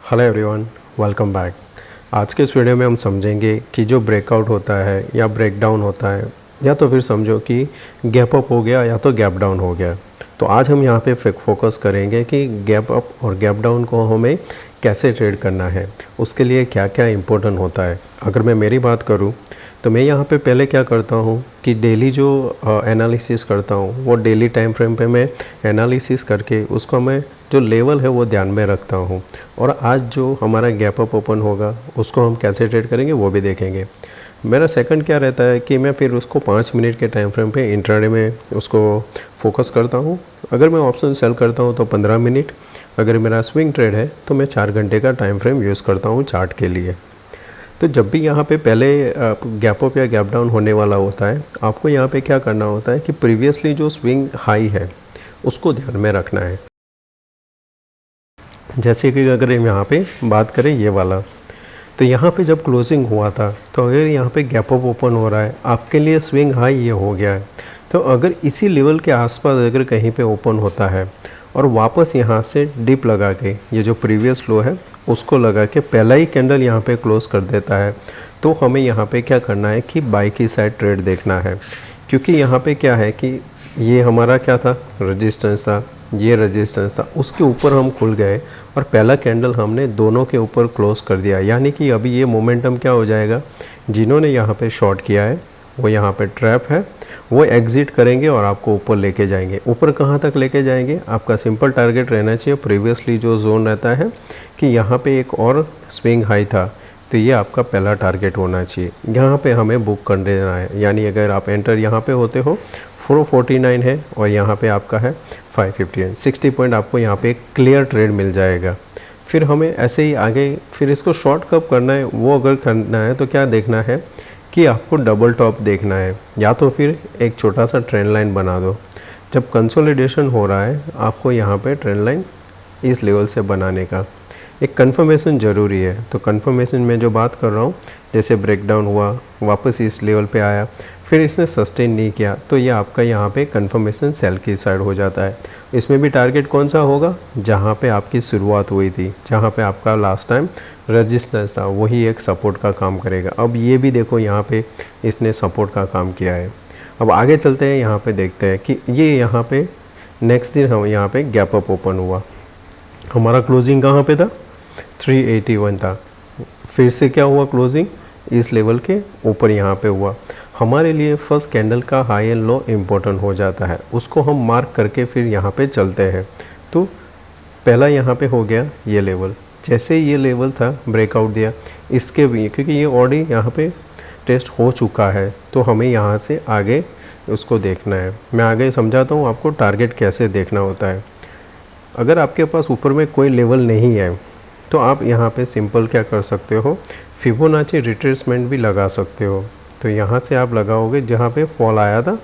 Hello everyone, welcome back. आज के इस वीडियो में हम समझेंगे कि जो ब्रेकआउट होता है या ब्रेकडाउन होता है या तो फिर समझो कि गैप अप हो गया या तो गैप डाउन हो गया। तो आज हम यहाँ पे फोकस करेंगे कि गैप अप और गैप डाउन को हमें कैसे ट्रेड करना है, उसके लिए क्या क्या इम्पोर्टेंट होता है। अगर मैं मेरी बात करूँ तो मैं यहाँ पे पहले क्या करता हूँ कि डेली जो एनालिसिस करता हूँ वो डेली टाइम फ्रेम पे मैं एनालिसिस करके उसको मैं जो लेवल है वो ध्यान में रखता हूँ। और आज जो हमारा गैप अप ओपन होगा उसको हम कैसे ट्रेड करेंगे वो भी देखेंगे। मेरा सेकंड क्या रहता है कि मैं फिर उसको 5 मिनट के टाइम फ्रेम पे इंट्राडे में उसको फोकस करता हूँ। अगर मैं ऑप्शन सेल करता हूँ तो 15 मिनट, अगर मेरा स्विंग ट्रेड है तो मैं 4 घंटे का टाइम फ्रेम यूज़ करता हूँ चार्ट के लिए। तो जब भी यहाँ पे पहले गैप अप या गैप डाउन होने वाला होता है, आपको यहाँ पे क्या करना होता है कि प्रीवियसली जो स्विंग हाई है उसको ध्यान में रखना है। जैसे कि अगर हम यहाँ पे बात करें ये वाला, तो यहाँ पे जब क्लोजिंग हुआ था तो अगर यहाँ पे गैप अप ओपन हो रहा है, आपके लिए स्विंग हाई ये हो गया है, तो अगर इसी लेवल के आसपास अगर कहीं पे ओपन होता है और वापस यहाँ से डिप लगा के ये जो प्रीवियस लो है उसको लगा के पहला ही कैंडल यहाँ पे क्लोज कर देता है, तो हमें यहाँ पे क्या करना है कि बाई की साइड ट्रेड देखना है। क्योंकि यहाँ पे क्या है कि ये हमारा क्या था, रेजिस्टेंस था, ये रेजिस्टेंस था, उसके ऊपर हम खुल गए और पहला कैंडल हमने दोनों के ऊपर क्लोज कर दिया। यानी कि अभी ये मोमेंटम क्या हो जाएगा, जिन्होंने यहाँ पे शॉर्ट किया है वो यहाँ पे ट्रैप है, वो एग्जिट करेंगे और आपको ऊपर लेके जाएंगे। ऊपर कहाँ तक लेके जाएंगे, आपका सिंपल टारगेट रहना चाहिए प्रीवियसली जो जोन रहता है कि यहाँ पे एक और स्विंग हाई था, तो ये आपका पहला टारगेट होना चाहिए। यहाँ पे हमें बुक कर देना है। यानी अगर आप एंटर यहाँ पे होते हो 449 है और यहाँ पे आपका है 550, 60 पॉइंट आपको यहाँ पे क्लियर ट्रेड मिल जाएगा। फिर हमें ऐसे ही आगे फिर इसको शॉर्ट कब करना है, वो अगर करना है तो क्या देखना है कि आपको डबल टॉप देखना है या तो फिर एक छोटा सा ट्रेंड लाइन बना दो। जब कंसोलिडेशन हो रहा है आपको यहाँ पे ट्रेंड लाइन इस लेवल से बनाने का एक कंफर्मेशन ज़रूरी है। तो कंफर्मेशन में जो बात कर रहा हूँ, जैसे ब्रेकडाउन हुआ, वापस इस लेवल पे आया, फिर इसने सस्टेन नहीं किया, तो ये आपका यहाँ पे कंफर्मेशन सेल की साइड हो जाता है। इसमें भी टारगेट कौन सा होगा, जहाँ पे आपकी शुरुआत हुई थी, जहाँ पे आपका लास्ट टाइम रेजिस्टेंस था, वही एक सपोर्ट का काम करेगा। अब ये भी देखो यहाँ पे इसने सपोर्ट का काम किया है। अब आगे चलते हैं, यहाँ पे देखते हैं कि ये यहाँ पे नेक्स्ट दिन हम यहाँ पे गैप अप ओपन हुआ, हमारा क्लोजिंग कहाँ पे था, 381 था। फिर से क्या हुआ, क्लोजिंग इस लेवल के ऊपर यहाँ पे हुआ। हमारे लिए फर्स्ट कैंडल का हाई एंड लो इम्पोर्टेंट हो जाता है, उसको हम मार्क करके फिर यहाँ पे चलते हैं। तो पहला यहाँ पे हो गया ये लेवल, जैसे ये लेवल था ब्रेकआउट दिया इसके भी, क्योंकि ये ऑलरेडी यहाँ पे टेस्ट हो चुका है, तो हमें यहाँ से आगे उसको देखना है। मैं आगे समझाता हूँ आपको टारगेट कैसे देखना होता है। अगर आपके पास ऊपर में कोई लेवल नहीं है तो आप यहाँ पे सिंपल क्या कर सकते हो, फिबोनाची रिट्रेसमेंट भी लगा सकते हो। तो यहाँ से आप लगाओगे जहाँ पे फॉल आया था,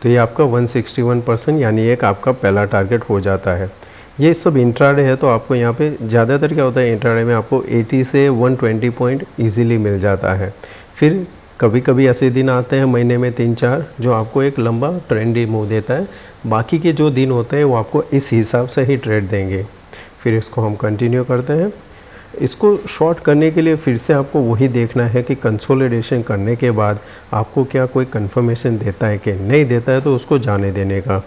तो ये आपका 161%, यानी एक आपका पहला टारगेट हो जाता है। ये सब इंट्राडे है, तो आपको यहाँ पे ज़्यादातर क्या होता है, इंट्राडे में आपको 80 से 120 पॉइंट ईजिली मिल जाता है। फिर कभी कभी ऐसे दिन आते हैं महीने में 3-4 जो आपको एक लंबा ट्रेंडी मूव देता है, बाकी के जो दिन होते हैं वो आपको इस हिसाब से ही ट्रेड देंगे। फिर इसको हम कंटिन्यू करते हैं। इसको शॉर्ट करने के लिए फिर से आपको वही देखना है कि कंसोलिडेशन करने के बाद आपको क्या कोई कंफर्मेशन देता है कि नहीं देता है, तो उसको जाने देने का।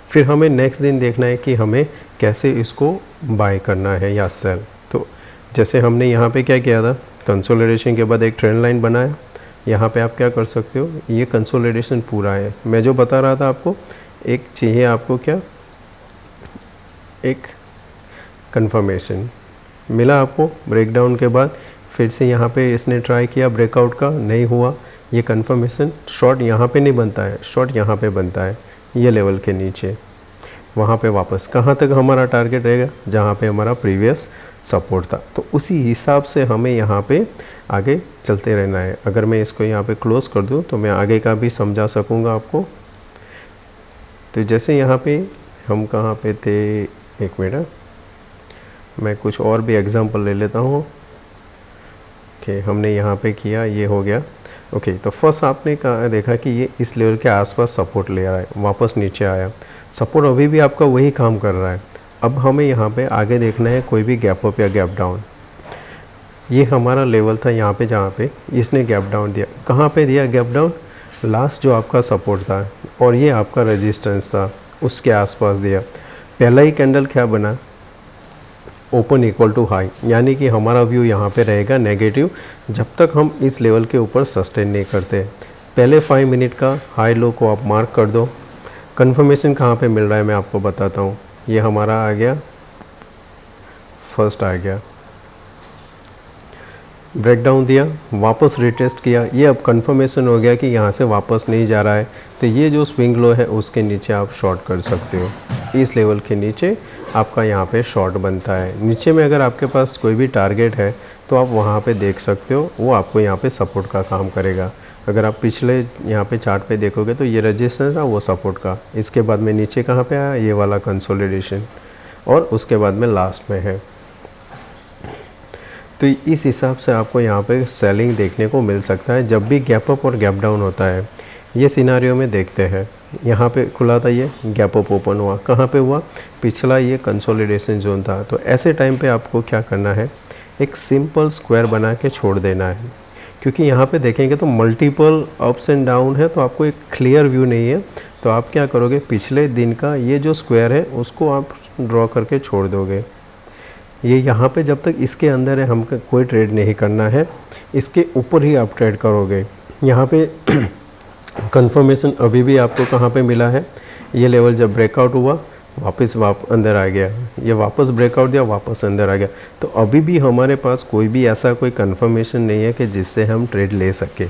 फिर हमें नेक्स्ट दिन देखना है कि हमें कैसे इसको बाय करना है या सेल। तो जैसे हमने यहाँ पे क्या किया था, कंसोलिडेशन के बाद एक ट्रेंड लाइन बनाया, यहाँ पे आप क्या कर सकते हो, ये कंसोलिडेशन पूरा है। मैं जो बता रहा था आपको, एक चाहिए आपको क्या, एक कंफर्मेशन मिला आपको ब्रेकडाउन के बाद। फिर से यहाँ पे इसने ट्राई किया, ब्रेकआउट का नहीं हुआ, ये कंफर्मेशन शॉर्ट यहाँ पे नहीं बनता है, शॉर्ट यहाँ पे बनता है ये लेवल के नीचे। वहाँ पे वापस कहाँ तक हमारा टारगेट रहेगा, जहाँ पे हमारा प्रीवियस सपोर्ट था। तो उसी हिसाब से हमें यहाँ पे आगे चलते रहना है। अगर मैं इसको यहाँ पे क्लोज कर दूँ तो मैं आगे का भी समझा सकूँगा आपको। तो जैसे यहाँ पे हम कहाँ पे थे, एक मिनट मैं कुछ और भी एग्जांपल ले लेता हूँ। ओके, हमने यहाँ पे किया, ये हो गया। ओके, तो फर्स्ट आपने कहा देखा कि ये इस लेवल के आसपास सपोर्ट ले रहा है, वापस नीचे आया, सपोर्ट अभी भी आपका वही काम कर रहा है। अब हमें यहाँ पे आगे देखना है कोई भी गैप अप या गैप डाउन। ये हमारा लेवल था यहाँ पे, जहाँ पे इसने गैप डाउन दिया। कहाँ पे दिया गैप डाउन? लास्ट जो आपका सपोर्ट था और ये आपका रेजिस्टेंस था, उसके आसपास दिया। पहला ही कैंडल क्या बना? ओपन इक्वल टू हाई, यानी कि हमारा व्यू यहाँ पे रहेगा नेगेटिव जब तक हम इस लेवल के ऊपर सस्टेन नहीं करते। पहले 5 मिनट का हाई लो को आप मार्क कर दो। कंफर्मेशन कहाँ पे मिल रहा है मैं आपको बताता हूँ। ये हमारा आ गया, फर्स्ट आ गया, ब्रेकडाउन दिया, वापस रिटेस्ट किया। ये अब कंफर्मेशन हो गया कि यहाँ से वापस नहीं जा रहा है, तो ये जो स्विंग लो है उसके नीचे आप शॉर्ट कर सकते हो। इस लेवल के नीचे आपका यहाँ पे शॉर्ट बनता है। नीचे में अगर आपके पास कोई भी टारगेट है तो आप वहाँ पे देख सकते हो, वो आपको यहाँ पे सपोर्ट का काम करेगा। अगर आप पिछले यहाँ पे चार्ट पे देखोगे तो ये रजिस्टेंस था, वो सपोर्ट का। इसके बाद में नीचे कहाँ पे आया? ये वाला कंसोलिडेशन, और उसके बाद में लास्ट में है। तो इस हिसाब से आपको यहाँ पे सेलिंग देखने को मिल सकता है जब भी गैप अप और गैप डाउन होता है। ये सिनारियो में देखते हैं, यहाँ पे खुला था, ये गैप अप ओपन हुआ, कहाँ पे हुआ? पिछला ये कंसोलिडेशन जोन था। तो ऐसे टाइम पे आपको क्या करना है? एक सिंपल स्क्वायर बना के छोड़ देना है, क्योंकि यहाँ पे देखेंगे तो मल्टीपल अप्स एंड डाउन है, तो आपको एक क्लियर व्यू नहीं है। तो आप क्या करोगे? पिछले दिन का ये जो स्क्वायर है उसको आप ड्रॉ करके छोड़ दोगे। ये यहाँ पे जब तक इसके अंदर है, हम कोई ट्रेड नहीं करना है, इसके ऊपर ही आप ट्रेड करोगे। यहाँ पे कंफर्मेशन अभी भी आपको कहाँ पे मिला है? ये लेवल जब ब्रेकआउट हुआ वापस अंदर आ गया, ये वापस ब्रेकआउट दिया, वापस अंदर आ गया। तो अभी भी हमारे पास कोई भी ऐसा कोई कंफर्मेशन नहीं है कि जिससे हम ट्रेड ले सके।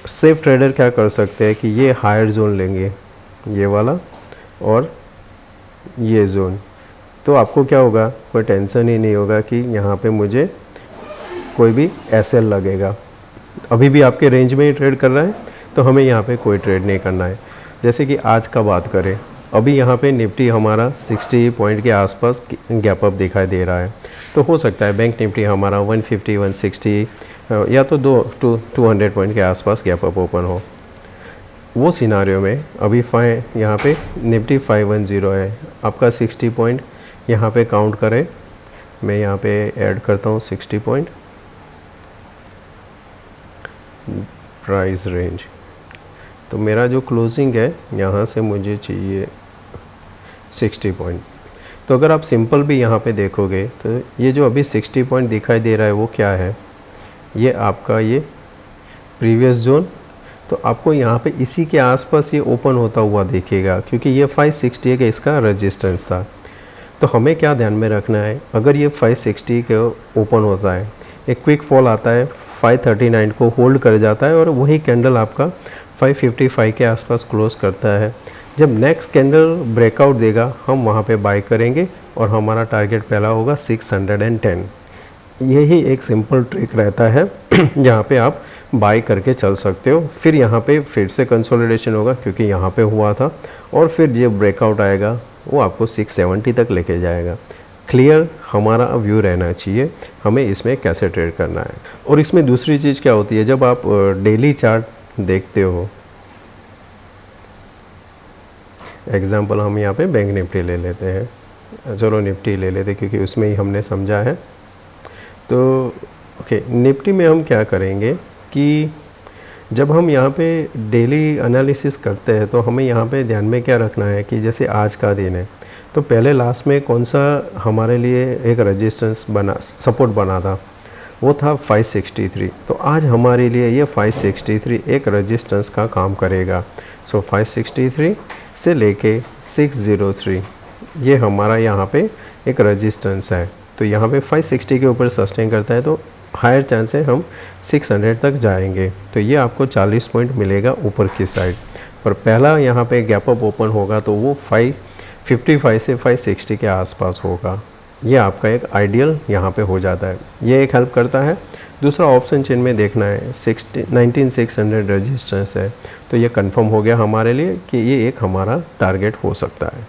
सेफ ट्रेडर क्या कर सकते हैं कि ये हायर जोन लेंगे, ये वाला और ये जोन, तो आपको क्या होगा? कोई टेंशन ही नहीं होगा कि यहाँ पे मुझे कोई भी एसएल लगेगा। अभी भी आपके रेंज में ही ट्रेड कर रहा है, तो हमें यहाँ पे कोई ट्रेड नहीं करना है। जैसे कि आज का बात करें, अभी यहाँ पे निफ्टी हमारा 60 पॉइंट के आसपास गैप अप दिखाई दे रहा है। तो हो सकता है बैंक निफ्टी हमारा 150, 160 या तो 200 पॉइंट के आसपास गैप अप ओपन हो। वो सिनारियो में अभी यहाँ पे निफ्टी 510 है, आपका 60 पॉइंट यहाँ पे काउंट करें। मैं यहाँ पे ऐड करता हूँ 60 पॉइंट प्राइस रेंज। तो मेरा जो क्लोजिंग है यहाँ से मुझे चाहिए 60 पॉइंट। तो अगर आप सिंपल भी यहाँ पे देखोगे तो ये जो अभी 60 पॉइंट दिखाई दे रहा है वो क्या है? ये आपका ये प्रीवियस जोन। तो आपको यहाँ पे इसी के आसपास ये ओपन होता हुआ दिखेगा, क्योंकि ये 560 का इसका रेजिस्टेंस था। तो हमें क्या ध्यान में रखना है? अगर ये 560 के ओपन होता है, एक क्विक फॉल आता है, 539 को होल्ड कर जाता है और वही कैंडल आपका 555 के आसपास क्लोज करता है। जब नेक्स्ट कैंडल ब्रेकआउट देगा हम वहाँ पे बाय करेंगे और हमारा टारगेट पहला होगा 610। यही एक सिंपल ट्रिक रहता है जहाँ पे आप बाय करके चल सकते हो। फिर यहाँ पे फिर से कंसोलिडेशन होगा, क्योंकि यहाँ पे हुआ था, और फिर जब ब्रेकआउट आएगा वो आपको 670 तक लेके जाएगा। क्लियर हमारा व्यू रहना चाहिए हमें इसमें कैसे ट्रेड करना है। और इसमें दूसरी चीज़ क्या होती है, जब आप डेली चार्ट देखते हो, एग्जांपल हम यहाँ पे बैंक निफ्टी ले लेते हैं, चलो निफ्टी ले लेते क्योंकि उसमें ही हमने समझा है। तो ओके, निफ्टी में हम क्या करेंगे कि जब हम यहाँ पे डेली एनालिसिस करते हैं तो हमें यहाँ पे ध्यान में क्या रखना है कि जैसे आज का दिन है, तो पहले लास्ट में कौन सा हमारे लिए एक रेजिस्टेंस बना, सपोर्ट बना था, वो था 563। तो आज हमारे लिए ये 563 एक रेजिस्टेंस का काम करेगा। सो 563 से लेके 603 ये हमारा यहाँ पे एक रेजिस्टेंस है। तो यहाँ पे 560 के ऊपर सस्टेन करता है तो हायर चांस है हम 600 तक जाएंगे। तो ये आपको 40 पॉइंट मिलेगा ऊपर की साइड। पर पहला यहाँ पे गैप अप ओपन होगा तो वो 555 से 560 के आसपास होगा। ये आपका एक आइडियल यहाँ पे हो जाता है, ये एक हेल्प करता है। दूसरा ऑप्शन चेन में देखना है 19600 रेजिस्टेंस है, तो ये कंफर्म हो गया हमारे लिए कि ये एक हमारा टारगेट हो सकता है।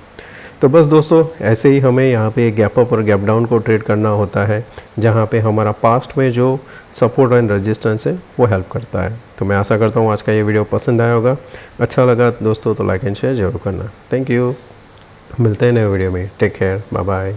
तो बस दोस्तों ऐसे ही हमें यहाँ पे गैप अप और गैप डाउन को ट्रेड करना होता है, जहाँ पे हमारा पास्ट में जो सपोर्ट एंड रेजिस्टेंस है वो हेल्प करता है। तो मैं आशा करता हूँ आज का ये वीडियो पसंद आया होगा। अच्छा लगा दोस्तों तो लाइक एंड शेयर जरूर करना। Thank you. मिलते हैं नए वीडियो में। Take care, bye bye.